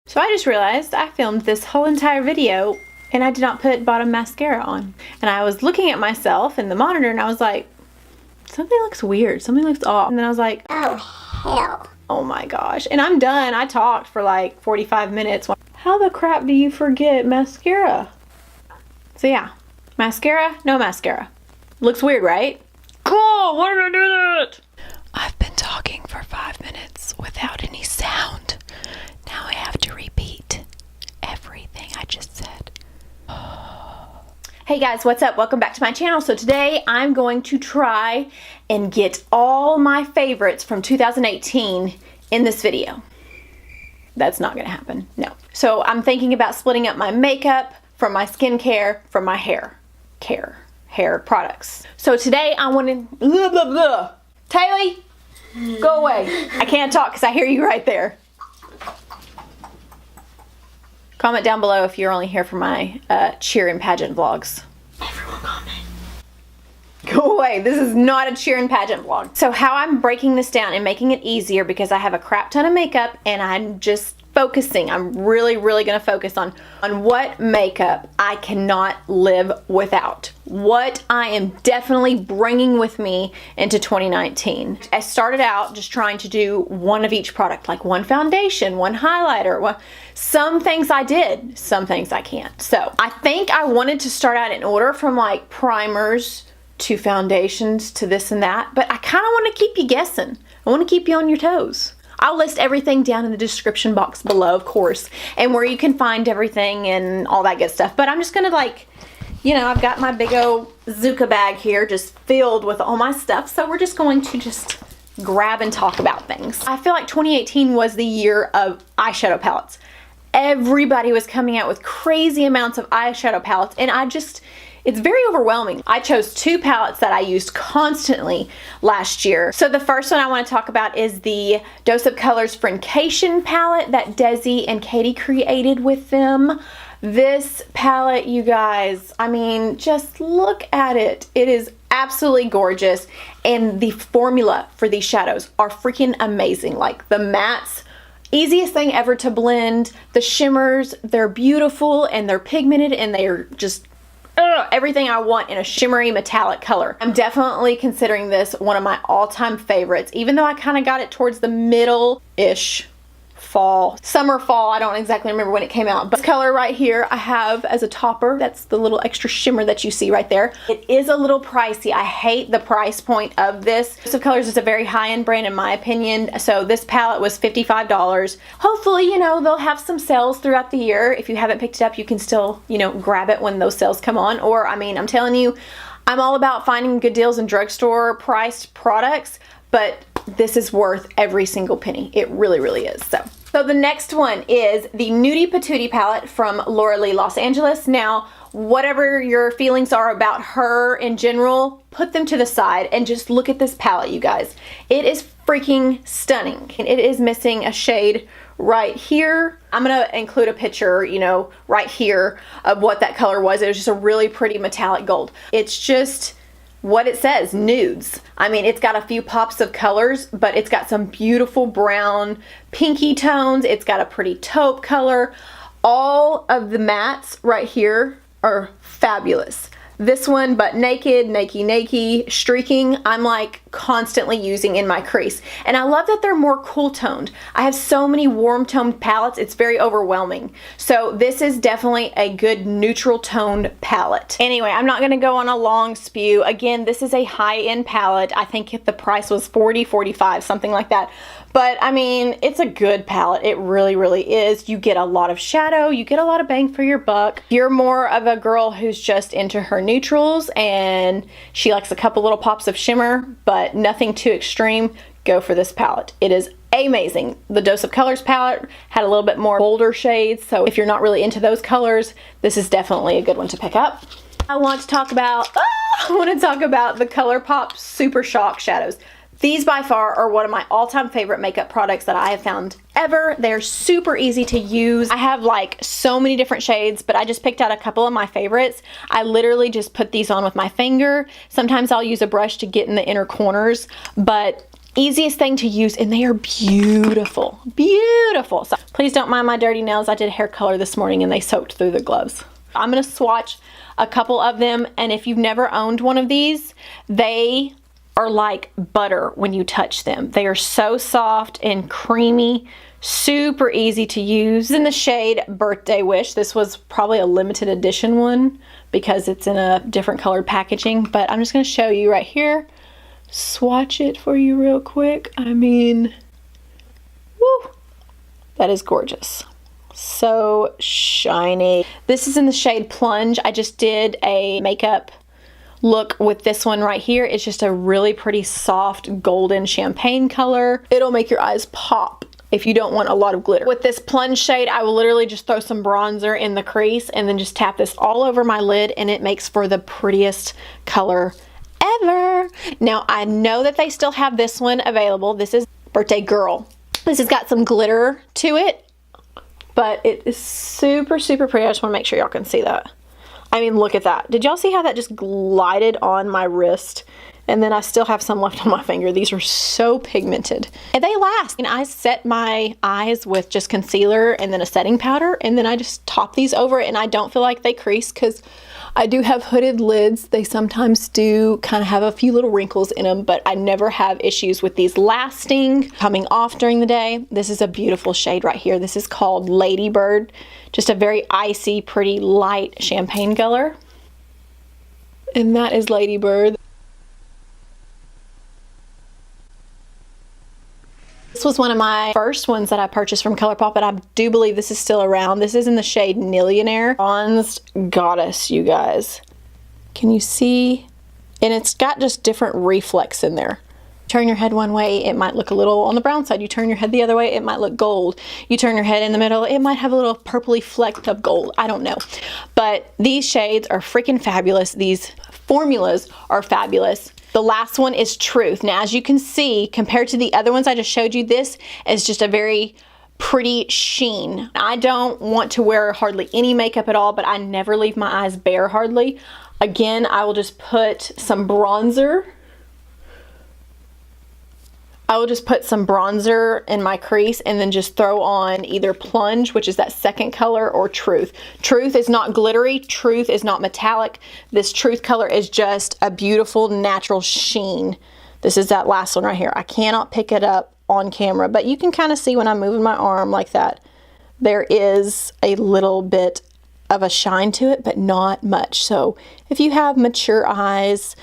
So I just realized I filmed this whole entire video and I did not put bottom mascara on. And I was looking at myself in the monitor and I was like, something looks weird, something looks off. And then I was like, oh hell. Oh my gosh. And I'm done. I talked for like 45 minutes. How the crap do you forget mascara? So yeah, mascara, no mascara. Looks weird, right? Cool, why did I do that? I've been talking for 5 minutes without any sound. Now I have to repeat everything I just said. Hey guys, what's up? Welcome back to my channel. So today I'm going to try and get all my favorites from 2018 in this video. That's not gonna happen, no. So I'm thinking about splitting up my makeup from my skincare, from my hair products. So today I want to, blah, blah, blah. Taylor, go away. I can't talk because I hear you right there. Comment down below if you're only here for my cheer and pageant vlogs. Everyone comment. Go away. This is not a cheer and pageant vlog. So how I'm breaking this down and making it easier, because I have a crap ton of makeup and I'm just focusing. I'm really going to focus on what makeup I cannot live without. What I am definitely bringing with me into 2019. I started out just trying to do one of each product, like one foundation, one highlighter. Some things I did, some things I can't. So I think I wanted to start out in order from like primers to foundations to this and that, but I kind of want to keep you guessing. I want to keep you on your toes. I'll list everything down in the description box below, of course, and where you can find everything and all that good stuff. But I'm just gonna, like, you know, I've got my big old Zuka bag here just filled with all my stuff, so we're just going to just grab and talk about things. I feel like 2018 was the year of eyeshadow palettes. Everybody was coming out with crazy amounts of eyeshadow palettes, and it's very overwhelming. I chose 2 palettes that I used constantly last year. So the first one I want to talk about is the Dose of Colors Friendcation palette that Desi and Katie created with them. This palette, you guys, I mean, just look at it. It is absolutely gorgeous, and the formula for these shadows are freaking amazing. Like the mattes, easiest thing ever to blend. The shimmers, they're beautiful and they're pigmented and they're just everything I want in a shimmery metallic color. I'm definitely considering this one of my all-time favorites, even though I kind of got it towards the middle-ish fall, summer, fall. I don't exactly remember when it came out, but this color right here I have as a topper. That's the little extra shimmer that you see right there. It is a little pricey. I hate the price point of this. Dose of Colors is a very high-end brand in my opinion, so this palette was $55. Hopefully, you know, they'll have some sales throughout the year. If you haven't picked it up, you can still, you know, grab it when those sales come on. Or, I mean, I'm telling you, I'm all about finding good deals in drugstore priced products, but this is worth every single penny. It really is. So the next one is the Nudie Patootie palette from Laura Lee Los Angeles. Now, whatever your feelings are about her in general, put them to the side and just look at this palette, you guys. It is freaking stunning. And it is missing a shade right here. I'm gonna include a picture, you know, right here of what that color was. It was just a really pretty metallic gold. It's just what it says, nudes. I mean, it's got a few pops of colors, but it's got some beautiful brown, pinky tones. It's got a pretty taupe color. All of the mattes right here are fabulous. This one, Butt Naked, Nakey, Streaking, I'm like constantly using in my crease. And I love that they're more cool toned. I have so many warm toned palettes, it's very overwhelming. So this is definitely a good neutral toned palette. Anyway, I'm not gonna go on a long spew. Again, this is a high-end palette. I think the price was $40, $45, something like that. But I mean, it's a good palette. It really is. You get a lot of shadow, you get a lot of bang for your buck. If you're more of a girl who's just into her neutrals and she likes a couple little pops of shimmer, but nothing too extreme, go for this palette. It is amazing. The Dose of Colors palette had a little bit more bolder shades, so if you're not really into those colors, this is definitely a good one to pick up. I want to talk about the Colourpop Super Shock shadows. These by far are one of my all-time favorite makeup products that I have found ever. They're super easy to use. I have like so many different shades, but I just picked out a couple of my favorites. I literally just put these on with my finger. Sometimes I'll use a brush to get in the inner corners, but Easiest thing to use, and they are beautiful, beautiful. So please don't mind my dirty nails. I did hair color this morning and they soaked through the gloves. I'm gonna swatch a couple of them, and if you've never owned one of these, they are like butter when you touch them. They are so soft and creamy, super easy to use. In the shade Birthday Wish. This was probably a limited edition one because it's in a different colored packaging, but I'm just gonna show you right here. Swatch it for you real quick. I mean, woo, that is gorgeous. So shiny. This is in the shade Plunge. I just did a makeup look with this one right here. It's just a really pretty soft golden champagne color. It'll make your eyes pop if you don't want a lot of glitter. With this Plunge shade, I will literally just throw some bronzer in the crease and then just tap this all over my lid, and it makes for the prettiest color ever. Now, I know that they still have this one available. This is Birthday Girl. This has got some glitter to it, but it is super, super pretty. I just want to make sure y'all can see that. I mean, look at that. Did y'all see how that just glided on my wrist? And then I still have some left on my finger. These are so pigmented. And they last. And I set my eyes with just concealer and then a setting powder, and then I just top these over it, and I don't feel like they crease because I do have hooded lids. They sometimes do kind of have a few little wrinkles in them, but I never have issues with these lasting, coming off during the day. This is a beautiful shade right here. This is called LadyBird. Just a very icy, pretty light champagne color. And that is LadyBird. This was one of my first ones that I purchased from Colourpop, and I do believe this is still around. This is in the shade Nillionaire. Bronzed Goddess, you guys. Can you see? And it's got just different reflex in there. Turn your head one way, it might look a little on the brown side. You turn your head the other way, it might look gold. You turn your head in the middle, it might have a little purpley fleck of gold. I don't know. But these shades are freaking fabulous. These formulas are fabulous. The last one is Truth. Now, as you can see, compared to the other ones I just showed you, this is just a very pretty sheen. I don't want to wear hardly any makeup at all, but I never leave my eyes bare hardly. Again, I will just put some bronzer. I will just put some bronzer in my crease and then just throw on either Plunge, which is that second color, or Truth. Truth is not glittery. Truth is not metallic. This Truth color is just a beautiful natural sheen. This is that last one right here. I cannot pick it up on camera, but you can kind of see when I'm moving my arm like that, there is a little bit of a shine to it, but not much. So if you have mature eyes,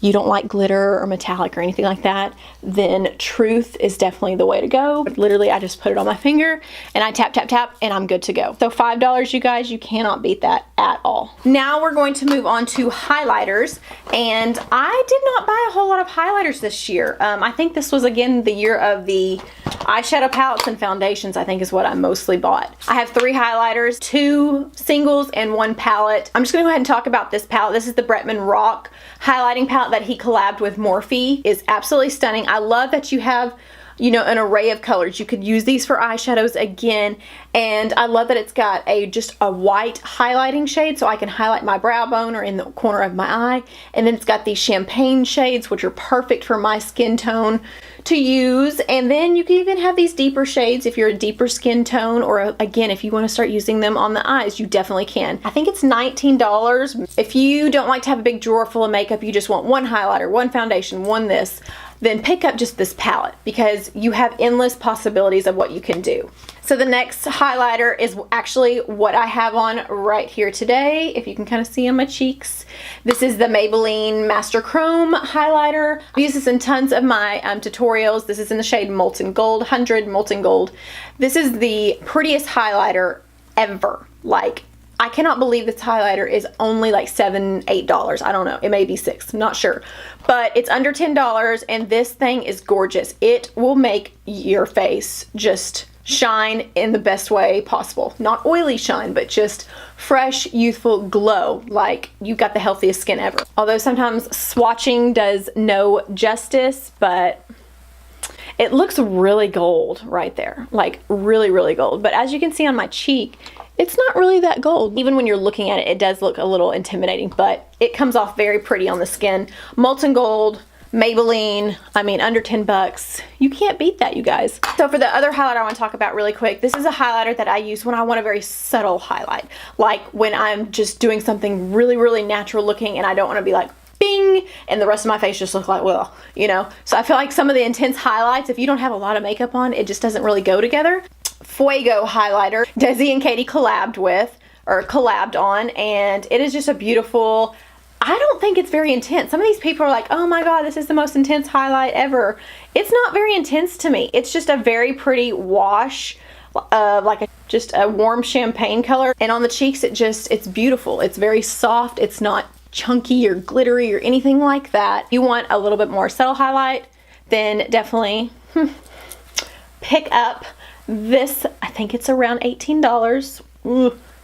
you don't like glitter or metallic or anything like that, then Truth is definitely the way to go. Literally, I just put it on my finger and I tap, tap, tap, and I'm good to go. So $5, you guys, you cannot beat that at all. Now we're going to move on to highlighters, and I did not buy a whole lot of highlighters this year. I think this was, again, the year of the eyeshadow palettes and foundations, I think is what I mostly bought. I have 3 highlighters, 2 singles and 1 palette. I'm just gonna go ahead and talk about this palette. This is the Bretman Rock highlighting palette that he collabed with Morphe. Is absolutely stunning. I love that you have, you know, an array of colors. You could use these for eyeshadows again, and I love that it's got just a white highlighting shade so I can highlight my brow bone or in the corner of my eye, and then it's got these champagne shades which are perfect for my skin tone to use, and then you can even have these deeper shades if you're a deeper skin tone, or again, if you want to start using them on the eyes, you definitely can. I think it's $19. If you don't like to have a big drawer full of makeup, you just want 1 highlighter, 1 foundation, 1 this, then pick up just this palette because you have endless possibilities of what you can do. So the next highlighter is actually what I have on right here today. If you can kind of see on my cheeks. This is the Maybelline MasterChrome highlighter. I use this in tons of my tutorials. This is in the shade Molten Gold, 100 Molten Gold. This is the prettiest highlighter ever. Like, I cannot believe this highlighter is only like $7, $8. I don't know. It may be $6. I'm not sure. But it's under $10, and this thing is gorgeous. It will make your face just shine in the best way possible. Not oily shine, but just fresh, youthful glow, like you've got the healthiest skin ever. Although sometimes swatching does no justice, but it looks really gold right there. Like really, really gold. But as you can see on my cheek, it's not really that gold. Even when you're looking at it, it does look a little intimidating, but it comes off very pretty on the skin. Molten Gold, Maybelline, I mean, under 10 bucks. You can't beat that, you guys. So for the other highlighter I want to talk about really quick, this is a highlighter that I use when I want a very subtle highlight. Like when I'm just doing something really, really natural looking and I don't want to be like, bing, and the rest of my face just look like, well, you know. So I feel like some of the intense highlights, if you don't have a lot of makeup on, it just doesn't really go together. Fuego highlighter, Desi and Katie collabed on, and it is just a beautiful, I don't think it's very intense. Some of these people are like, oh my god, this is the most intense highlight ever. It's not very intense to me. It's just a very pretty wash of like just a warm champagne color, and on the cheeks it's beautiful. It's very soft. It's not chunky or glittery or anything like that. If you want a little bit more subtle highlight, then definitely pick up this. I think it's around $18.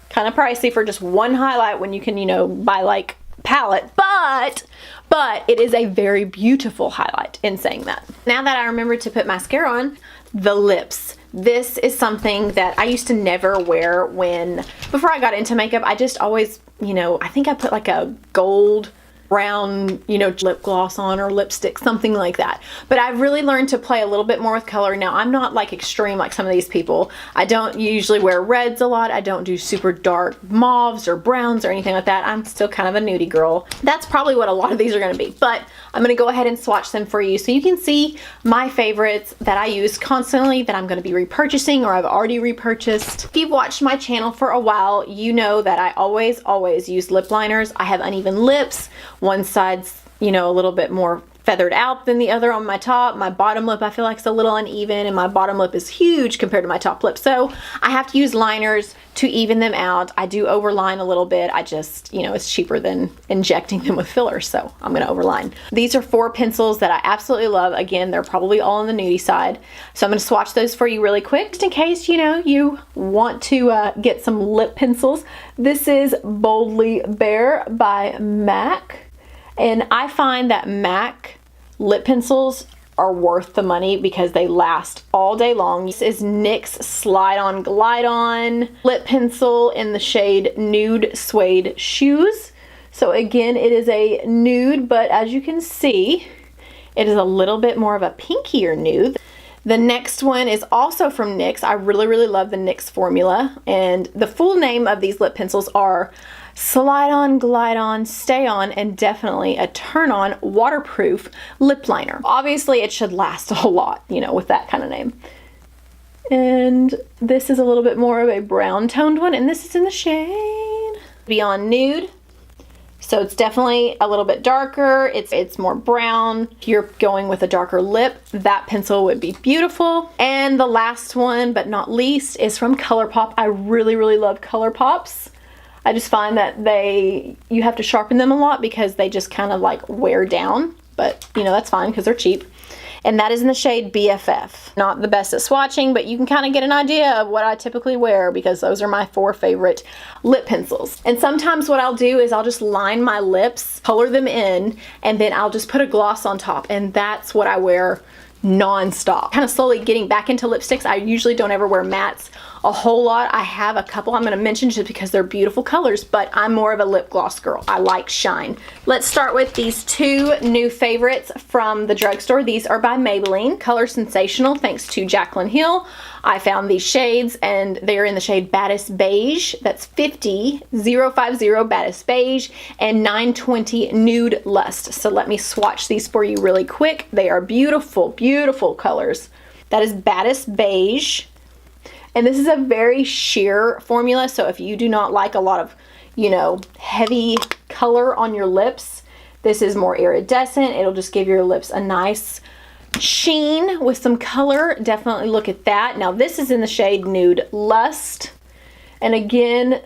Kind of pricey for just one highlight when you can, you know, buy like palette, but it is a very beautiful highlight in saying that. Now that I remembered to put mascara on, the lips. This is something that I used to never wear before I got into makeup. I just always, you know, I think I put like a gold brown, you know, lip gloss on or lipstick, something like that. But I've really learned to play a little bit more with color. Now, I'm not like extreme like some of these people. I don't usually wear reds a lot. I don't do super dark mauves or browns or anything like that. I'm still kind of a nudie girl. That's probably what a lot of these are going to be. But I'm going to go ahead and swatch them for you so you can see my favorites that I use constantly that I'm going to be repurchasing or I've already repurchased. If you've watched my channel for a while, you know that I always use lip liners. I have uneven lips. One side's, you know, a little bit more feathered out than the other on my top. My bottom lip I feel like is a little uneven, and my bottom lip is huge compared to my top lip. So I have to use liners to even them out. I do overline a little bit. I just, you know, it's cheaper than injecting them with fillers, so I'm gonna overline. These are 4 pencils that I absolutely love. Again, they're probably all on the nudie side. So I'm gonna swatch those for you really quick, just in case, you know, you want to get some lip pencils. This is Boldy Bare by MAC. And I find that MAC lip pencils are worth the money because they last all day long. This is NYX Slide On Glide On lip pencil in the shade Nude Suede Shoes. So again, it is a nude, but as you can see, it is a little bit more of a pinkier nude. The next one is also from NYX. I really love the NYX formula, and the full name of these lip pencils are Slide On, Glide On, Stay On, and definitely a Turn On Waterproof Lip Liner. Obviously, it should last a lot, you know, with that kind of name. And this is a little bit more of a brown toned one, and this is in the shade Beyond Nude. So it's definitely a little bit darker. It's more brown. If you're going with a darker lip, that pencil would be beautiful. And the last one, but not least, is from Colourpop. I really love Colourpops. I just find that you have to sharpen them a lot because they just kind of like wear down, but you know, that's fine because they're cheap. And that is in the shade BFF. Not the best at swatching, but you can kind of get an idea of what I typically wear because those are my 4 favorite lip pencils. And sometimes what I'll do is I'll just line my lips, color them in, and then I'll just put a gloss on top, and that's what I wear non-stop. Kind of slowly getting back into lipsticks. I usually don't ever wear mattes a whole lot. I have a couple I'm going to mention just because they're beautiful colors, but I'm more of a lip gloss girl. I like shine. Let's start with these 2 new favorites from the drugstore. These are by Maybelline. Color Sensational, thanks to Jaclyn Hill. I found these shades and they're in the shade Baddest Beige. That's 50 Baddest Beige and 920 Nude Lust. So let me swatch these for you really quick. They are beautiful colors. That is Baddest Beige. And this is a very sheer formula, so if you do not like a lot of, you know, heavy color on your lips, this is more iridescent. It'll just give your lips a nice sheen with some color. Definitely look at that. Now this is in the shade Nude Lust. And again,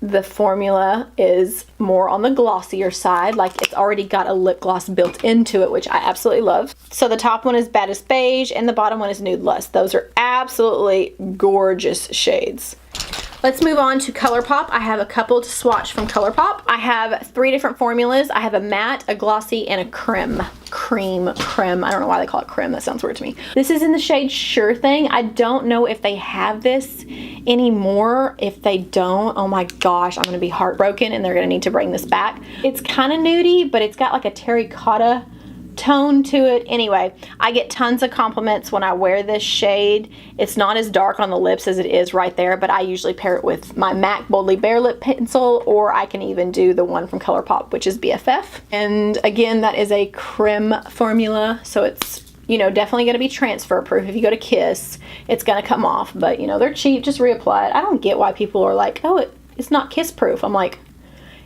the formula is more on the glossier side, like it's already got a lip gloss built into it, which I absolutely love. So the top one is Baddest Beige and the bottom one is Nude Lust. Those are absolutely gorgeous shades. Let's move on to Colourpop. I have a couple to swatch from Colourpop. I have 3 different formulas. I have a matte, a glossy, and a creme. Creme. I don't know why they call it creme. That sounds weird to me. This is in the shade Sure Thing. I don't know if they have this anymore. If they don't, oh my gosh, I'm gonna be heartbroken and they're gonna need to bring this back. It's kind of nudie, but it's got like a terracotta tone to it. Anyway, I get tons of compliments when I wear this shade. It's not as dark on the lips as it is right there, but I usually pair it with my MAC Boldy Bare lip pencil, or I can even do the one from Colourpop, which is BFF. And again, that is a creme formula, so it's, you know, definitely going to be transfer proof. If you go to Kiss, it's going to come off, but you know, they're cheap, just reapply it. I don't get why people are like, oh, it's not kiss proof. I'm like,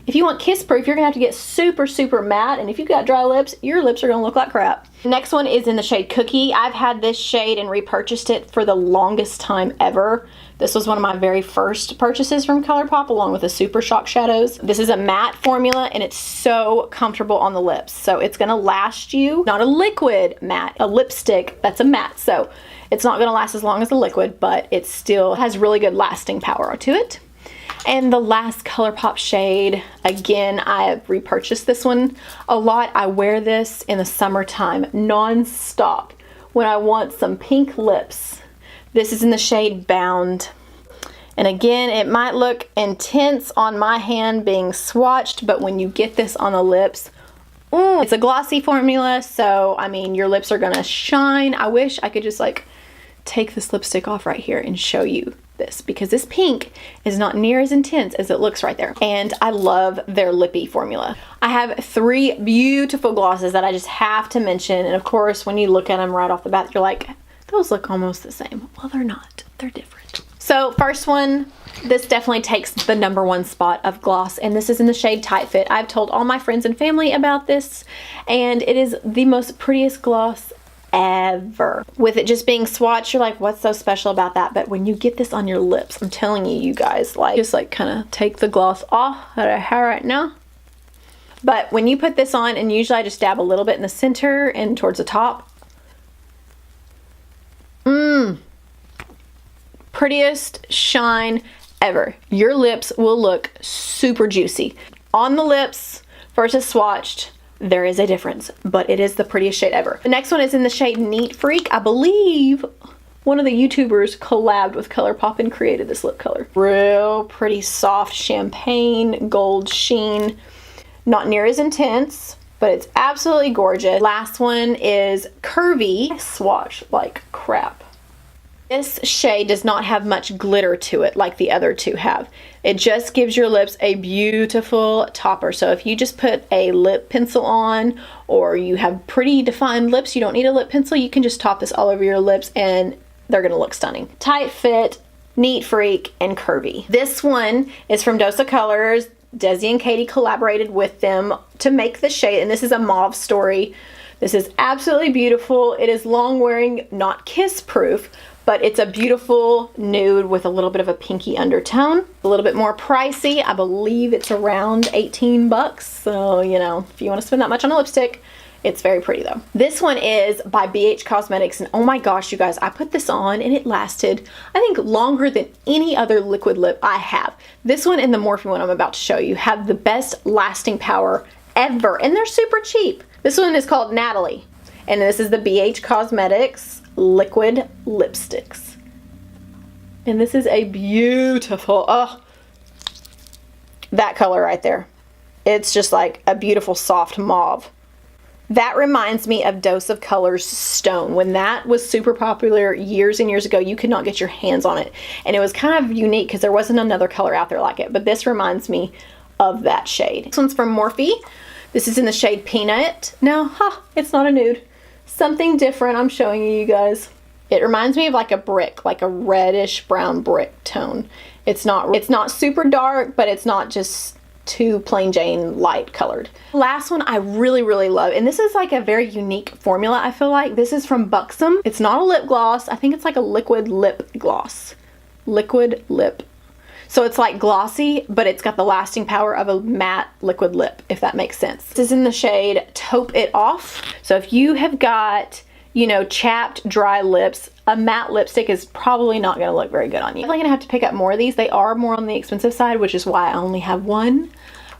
if you want kiss proof, you're gonna have to get super, super matte, and if you've got dry lips, your lips are gonna look like crap. Next one is in the shade Cookie. I've had this shade and repurchased it for the longest time ever. This was one of my very first purchases from Colourpop, along with the Super Shock Shadows. This is a matte formula, and it's so comfortable on the lips. So it's gonna last you, not a liquid matte, a lipstick that's a matte. So it's not gonna last as long as a liquid, but it still has really good lasting power to it. And the last Colourpop shade, again, I have repurchased this one a lot. I wear this in the summertime non-stop when I want some pink lips. This is in the shade Bound. And again, it might look intense on my hand being swatched, but when you get this on the lips, ooh, it's a glossy formula, so I mean, your lips are gonna shine. I wish I could just like take this lipstick off right here and show you this, because this pink is not near as intense as it looks right there. And I love their Lippie formula. I have 3 beautiful glosses that I just have to mention, and of course when you look at them right off the bat, you're like, those look almost the same. Well, they're not, they're different. So first one, this definitely takes the #1 spot of gloss, and this is in the shade Tight Fit. I've told all my friends and family about this, and it is the most prettiest gloss ever. With it just being swatched, you're like, what's so special about that? But when you get this on your lips, I'm telling you, you guys, like, just like kind of take the gloss off out of hair right now. But when you put this on, and usually I just dab a little bit in the center and towards the top. Prettiest shine ever. Your lips will look super juicy. On the lips versus swatched, there is a difference, but it is the prettiest shade ever. The next one is in the shade Neat Freak. I believe one of the YouTubers collabed with Colourpop and created this lip color. Real pretty soft champagne gold sheen. Not near as intense, but it's absolutely gorgeous. Last one is Curvii. I swatch like crap. This shade does not have much glitter to it like the other two have. It just gives your lips a beautiful topper. So if you just put a lip pencil on, or you have pretty defined lips, you don't need a lip pencil, you can just top this all over your lips and they're gonna look stunning. Tight Fit, Neat Freak, and Curvii. This one is from Dosa Colors. Desi and Katie collaborated with them to make the shade, and this is a mauve story. This is absolutely beautiful. It is long wearing, not kiss proof, but it's a beautiful nude with a little bit of a pinky undertone. A little bit more pricey. I believe it's around 18 bucks. So, you know, if you want to spend that much on a lipstick, it's very pretty though. This one is by BH Cosmetics, and oh my gosh, you guys, I put this on and it lasted, I think, longer than any other liquid lip I have. This one and the Morphe one I'm about to show you have the best lasting power ever, and they're super cheap. This one is called Natalie, and this is the BH Cosmetics liquid lipsticks, and this is a beautiful, oh, that color right there, it's just like a beautiful soft mauve. That reminds me of Dose of Colors Stone. When that was super popular years and years ago, you could not get your hands on it, and it was kind of unique because there wasn't another color out there like it, but this reminds me of that shade. This one's from Morphe. This is in the shade Peanut. Now, it's not a nude. Something different I'm showing you guys. It reminds me of like a brick, like a reddish brown brick tone. It's not super dark, but it's not just too plain Jane light colored. Last one I really, really love, and this is like a very unique formula, I feel like. This is from Buxom. It's not a lip gloss. I think it's like a liquid lip gloss. Liquid lip. So it's like glossy, but it's got the lasting power of a matte liquid lip, if that makes sense. This is in the shade Taupe It Off. So if you have got, you know, chapped, dry lips, a matte lipstick is probably not gonna look very good on you. I'm probably gonna have to pick up more of these. They are more on the expensive side, which is why I only have one.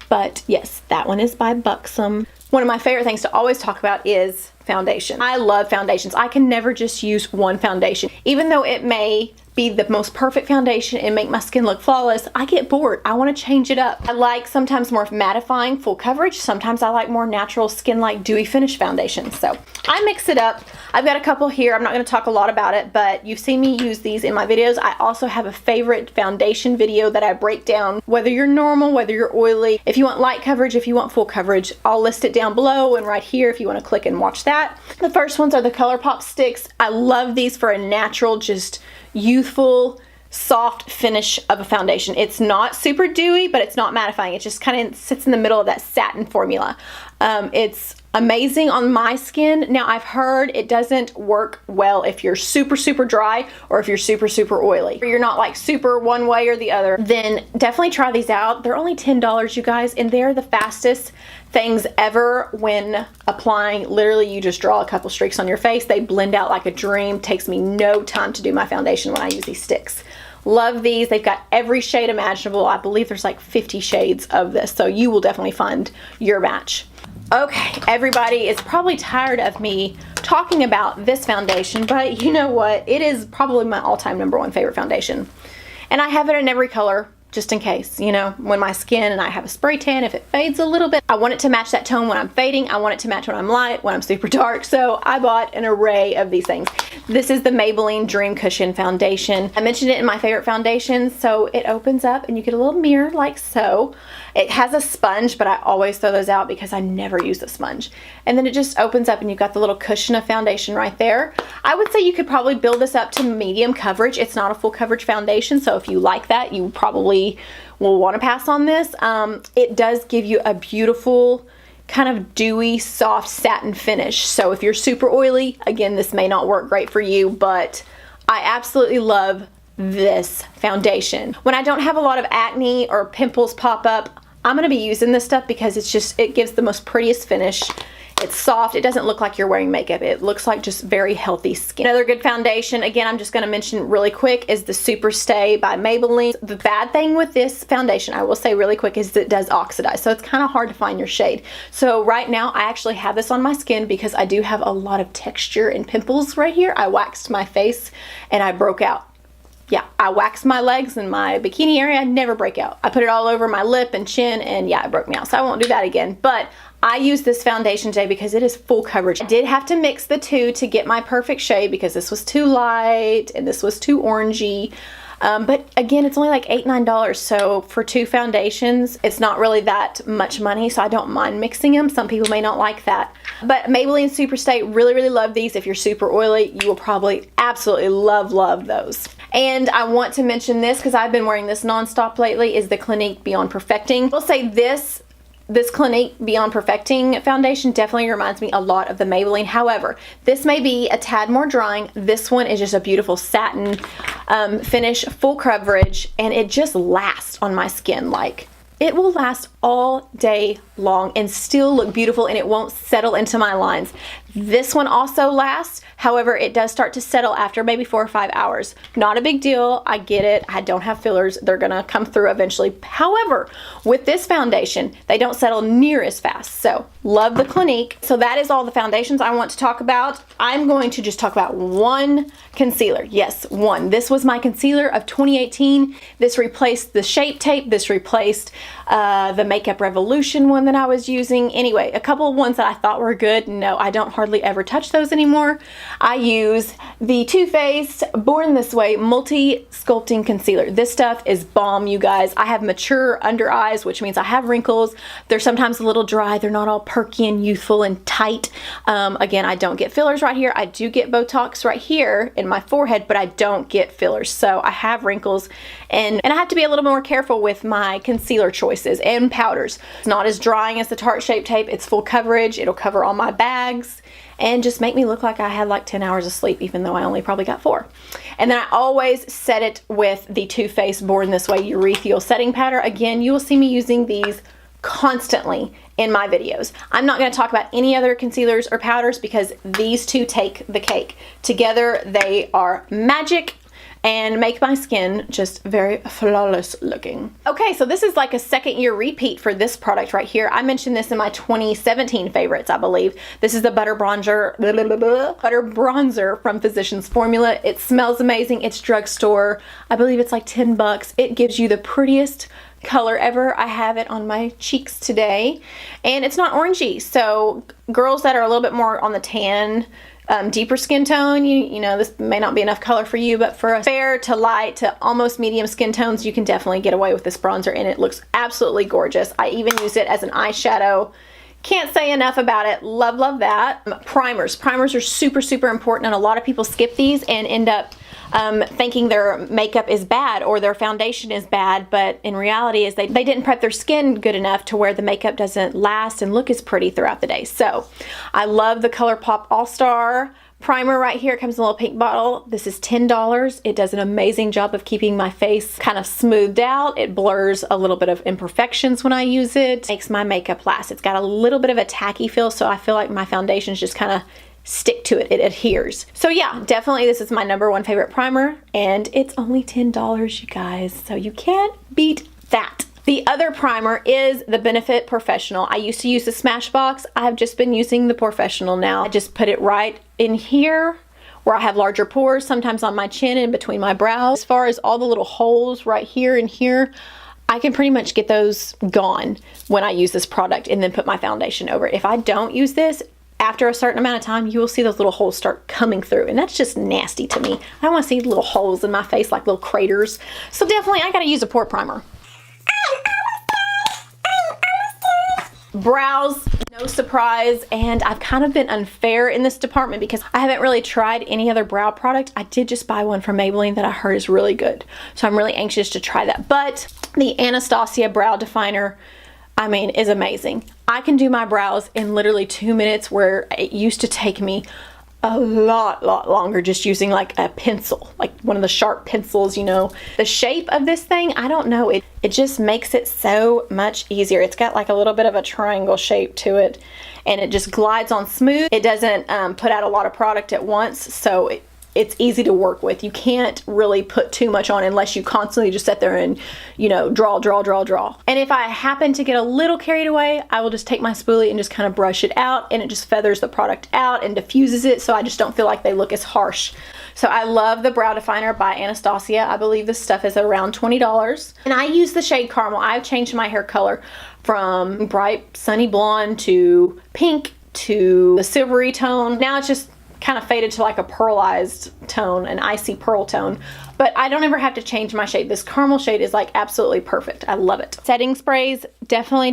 But yes, that one is by Buxom. One of my favorite things to always talk about is foundation. I love foundations. I can never just use one foundation. Even though it may be the most perfect foundation and make my skin look flawless, I get bored. I want to change it up. I like sometimes more mattifying, full coverage. Sometimes I like more natural skin-like dewy finish foundations. So I mix it up. I've got a couple here. I'm not going to talk a lot about it, but you've seen me use these in my videos. I also have a favorite foundation video that I break down whether you're normal, whether you're oily, if you want light coverage, if you want full coverage. I'll list it down below and right here if you want to click and watch that. The first ones are the Colourpop Stix. I love these for a natural, just youthful, soft finish of a foundation. It's not super dewy, but it's not mattifying. It just kind of sits in the middle of that satin formula. It's amazing on my skin. Now, I've heard it doesn't work well if you're super, super dry or if you're super, super oily. If you're not like super one way or the other, then definitely try these out. They're only $10, you guys, and they're the fastest things ever when applying. Literally, you just draw a couple streaks on your face. They blend out like a dream. Takes me no time to do my foundation when I use these sticks. Love these. They've got every shade imaginable. I believe there's like 50 shades of this, so you will definitely find your match. Okay, everybody is probably tired of me talking about this foundation, but you know what? It is probably my all-time #1 favorite foundation. And I have it in every color, just in case, you know, when my skin and I have a spray tan, if it fades a little bit, I want it to match that tone when I'm fading. I want it to match when I'm light, when I'm super dark. So I bought an array of these things. This is the Maybelline Dream Cushion Foundation. I mentioned it in my favorite foundations. So it opens up and you get a little mirror like so. It has a sponge, but I always throw those out because I never use the sponge. And then it just opens up and you've got the little cushion of foundation right there. I would say you could probably build this up to medium coverage. It's not a full coverage foundation, so if you like that, you probably will want to pass on this. It does give you a beautiful kind of dewy, soft satin finish. So if you're super oily, again, this may not work great for you, but I absolutely love this foundation. When I don't have a lot of acne or pimples pop up, I'm gonna be using this stuff because it gives the most prettiest finish. It's soft. It doesn't look like you're wearing makeup. It looks like just very healthy skin. Another good foundation, again, I'm just gonna mention really quick, is the SuperStay by Maybelline. The bad thing with this foundation, I will say really quick, is it does oxidize. So it's kind of hard to find your shade. So right now, I actually have this on my skin because I do have a lot of texture and pimples right here. I waxed my face and I broke out. Yeah, I waxed my legs and my bikini area. I never break out. I put it all over my lip and chin, and yeah, it broke me out. So I won't do that again. But I use this foundation today because it is full coverage. I did have to mix the two to get my perfect shade because this was too light and this was too orangey. But again, it's only like $8, $9. So for two foundations, it's not really that much money. So I don't mind mixing them. Some people may not like that. But Maybelline SuperStay, really, really love these. If you're super oily, you will probably absolutely love those. And I want to mention this because I've been wearing this nonstop lately, is the Clinique Beyond Perfecting. I'll say this Clinique Beyond Perfecting foundation definitely reminds me a lot of the Maybelline. However, this may be a tad more drying. This one is just a beautiful satin finish, full coverage, and it just lasts on my skin. Like, it will last all day long and still look beautiful, and it won't settle into my lines. This one also lasts. However, it does start to settle after maybe 4 or 5 hours. Not a big deal. I get it. I don't have fillers. They're gonna come through eventually. However, with this foundation, they don't settle near as fast. So, love the Clinique. So that is all the foundations I want to talk about. I'm going to just talk about one concealer. Yes, one. This was my concealer of 2018. This replaced the Shape Tape. This replaced the Makeup Revolution one that I was using. Anyway, a couple of ones that I thought were good. No, I don't hardly ever touch those anymore. I use the Too Faced Born This Way Multi Sculpting Concealer. This stuff is bomb, you guys. I have mature under eyes, which means I have wrinkles. They're sometimes a little dry. They're not all perky and youthful and tight. Again, I don't get fillers right here. I do get Botox right here in my forehead, but I don't get fillers. So I have wrinkles, and I have to be a little more careful with my concealer choices and powders. It's not as drying as the Tarte Shape Tape. It's full coverage. It'll cover all my bags and just make me look like I had like 10 hours of sleep, even though I only probably got 4. And then I always set it with the Too Faced Born This Way Urethral Setting Powder. Again, you will see me using these constantly in my videos. I'm not going to talk about any other concealers or powders because these two take the cake. Together, they are magic. and make my skin just very flawless looking. Okay, so this is like a second year repeat for this product right here. I mentioned this in my 2017 favorites, I believe. This is the Butter Bronzer, Butter Bronzer from Physicians Formula. It smells amazing. It's drugstore. I believe it's like 10 bucks. It gives you the prettiest color ever. I have it on my cheeks today, and it's not orangey, so girls that are a little bit more on the tan, deeper skin tone, you know, this may not be enough color for you, but for a fair to light to almost medium skin tones, you can definitely get away with this bronzer, and it looks absolutely gorgeous. I even use it as an eyeshadow. Can't say enough about it. Love, love that. Primers. Primers are super, super important, and a lot of people skip these and end up thinking their makeup is bad or their foundation is bad, but in reality is they didn't prep their skin good enough to where the makeup doesn't last and look as pretty throughout the day. So I love the Colourpop All-Star primer right here. It comes in a little pink bottle. This is $10. It does an amazing job of keeping my face kind of smoothed out. It blurs a little bit of imperfections when I use it. Makes my makeup last. It's got a little bit of a tacky feel, so I feel like my foundations just kind of stick to it. It adheres. So yeah, definitely this is my #1 favorite primer, and it's only $10, you guys, so you can't beat that. The other primer is the Benefit Professional. I used to use the Smashbox. I've just been using the Professional now. I just put it right in here where I have larger pores, sometimes on my chin and between my brows. As far as all the little holes right here and here, I can pretty much get those gone when I use this product and then put my foundation over it. If I don't use this, after a certain amount of time, you will see those little holes start coming through, and that's just nasty to me. I don't want to see little holes in my face like little craters. So definitely I gotta use a pore primer. Brows, no surprise, and I've kind of been unfair in this department because I haven't really tried any other brow product. I did just buy one from Maybelline that I heard is really good, so I'm really anxious to try that. But the Anastasia Brow Definer, I mean, is amazing. I can do my brows in literally 2 minutes where it used to take me a lot longer just using like a pencil, like one of the sharp pencils, you know. The shape of this thing, I don't know, it just makes it so much easier. It's got like a little bit of a triangle shape to it, and it just glides on smooth. It doesn't put out a lot of product at once, so it's easy to work with. You can't really put too much on unless you constantly just sit there and, you know, draw. And if I happen to get a little carried away, I will just take my spoolie and just kind of brush it out, and it just feathers the product out and diffuses it, so I just don't feel like they look as harsh. So I love the Brow Definer by Anastasia. I believe this stuff is around $20. And I use the shade Caramel. I've changed my hair color from bright sunny blonde to pink to the silvery tone. Now it's just kind of faded to like a pearlized tone, an icy pearl tone, but I don't ever have to change my shade. This caramel shade is like absolutely perfect. I love it. Setting sprays, definitely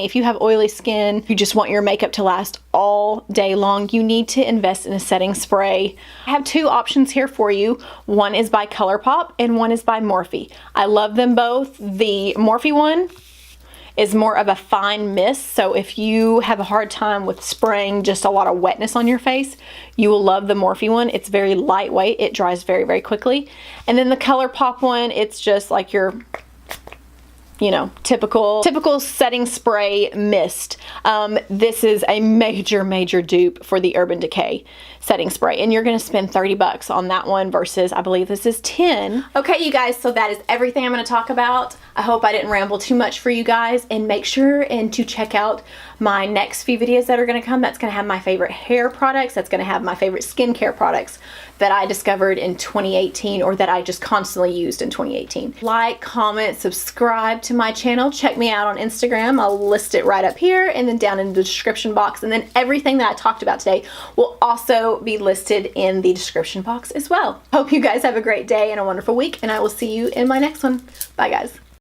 if you have oily skin, you just want your makeup to last all day long, you need to invest in a setting spray. I have 2 options here for you. One is by Colourpop and one is by Morphe. I love them both. The Morphe one is more of a fine mist, so if you have a hard time with spraying just a lot of wetness on your face, you will love the Morphe one. It's very lightweight, it dries very quickly. And then the Colourpop one, it's just like your, you know, typical setting spray mist. This is a major dupe for the Urban Decay setting spray, and you're gonna spend 30 bucks on that one versus I believe this is 10. Okay, you guys, so that is everything I'm gonna talk about. I hope I didn't ramble too much for you guys, and make sure to check out my next few videos that are gonna come. That's gonna have my favorite hair products, that's gonna have my favorite skincare products that I discovered in 2018 or that I just constantly used in 2018. Like, comment, subscribe to my channel. Check me out on Instagram. I'll list it right up here and then down in the description box. And then everything that I talked about today will also be listed in the description box as well. Hope you guys have a great day and a wonderful week, and I will see you in my next one. Bye, guys.